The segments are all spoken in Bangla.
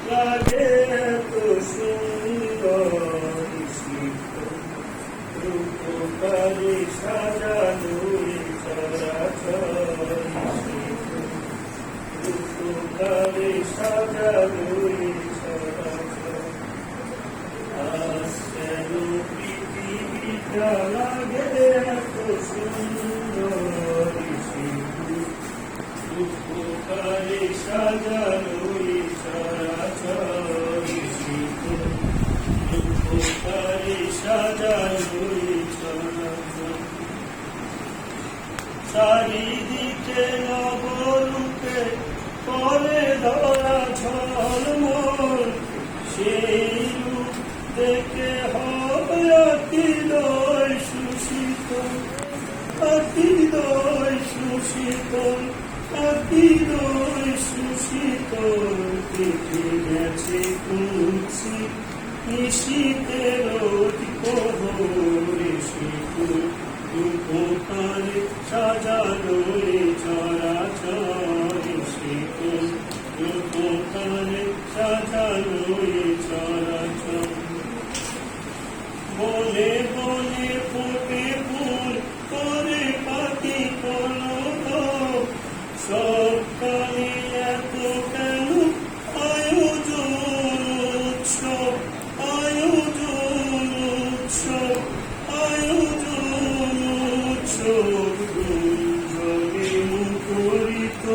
লাগে এত সুন্দর রূপকারী সাজানো চরাচর রূপকারী সাজানো চরাচর আজ কেন পৃথিবীটা লাগে এত সুন্দর রূপকারী সাজানো চরাচর রূপকারী সাজানো চরাচর চারিদিকে নবরূপে করে ধরা ঝলমল সেই রূপ দেখে হবে অতিদয় সুশীতল অতিদয় সুশীতল অতিদয় সুশীতল দেখে গেছে কুঞ্চি নিশীতের প্রহরে শীতল রূপকারে সাজানো চরাচর শীতল রূপকারে সাজানো চরাচর বনে বনে ফোটে ফুল করে পাতি কলক সবখানে এত কেন আয়োজন উৎসব আয়োজন উৎসব আয়োজন উৎসব গুঞ্জনে মুখরিত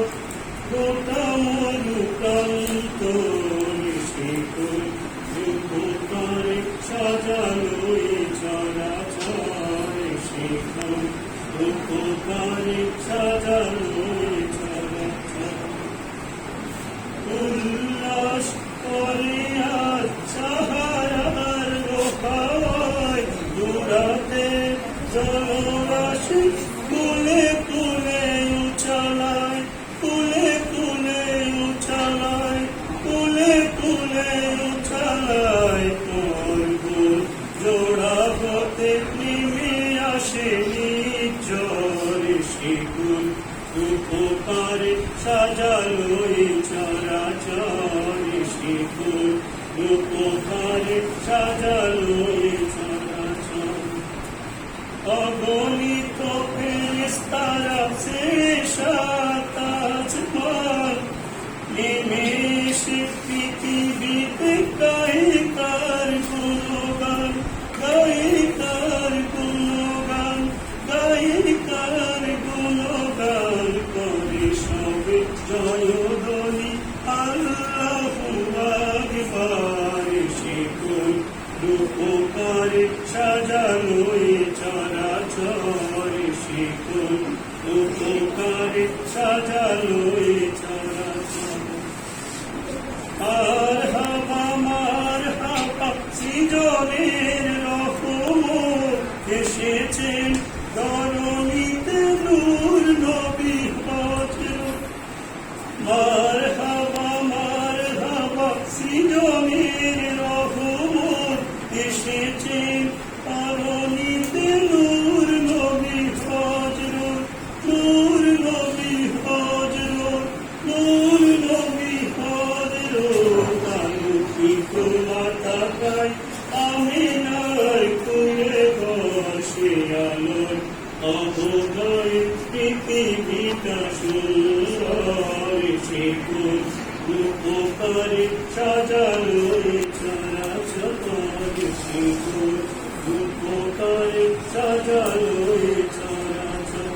গোটা মরুকান্ত শীতল রূপকারে সাজানো চরাচর শীতল রূপকারে সাজানো চরাচর উল্লাস করে আজ সাহারার রোখায় দূরাতে জলরাশি কুলে কুলে উছালায় কুলে কুলে উছালায় কুলে কুলে উছালায় তোর জোড়া হতে নেমে আসে নির্ঝর শিকুল রূপকারে সাজানো চরাচর শিকুল রূপকারে সাজানো চরাচর অগণিত ফেরেশতারা শেষাতাজমান নেমে এসে পৃথিবীতে গায়ে তার গুণগান গায়ে তার গুণগান গায়ে তার গুণগান করে সবে জয়ধ্বনি আল্লাহু আকবার শিকুল রূপকারে সাজানো চরাচর শিকুল রূপকারে সাজানো চরাচর আর হাবা মার হাবা সৃজনের রহমত এসেছেন ধরণীতে নূর নবী হযরত মার হাবা সৃজনের রহমত এসেছেন ধরণীতে নূর নবী হযরত নূর নবী হযরত নূর নবী হযরত আলোকিত মাতাকায় আমিনার কুলে বসে আলোর অবদয় পৃথিবীটা সুন্দর শিকুল রূপকারে সাজানো চরাচর শিকুল রূপকারে সাজানো চরাচর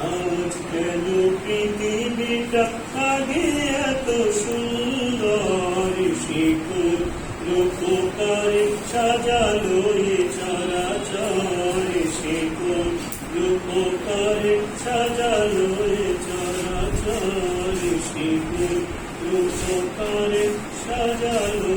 আজ কেন পৃথিবীটা আগে এত সুন্দর শিকুল রূপকারে সাজানো চরাচর শিকুল রূপকারে সাজানো চরাচর শিকুল রূপকারে সাজানো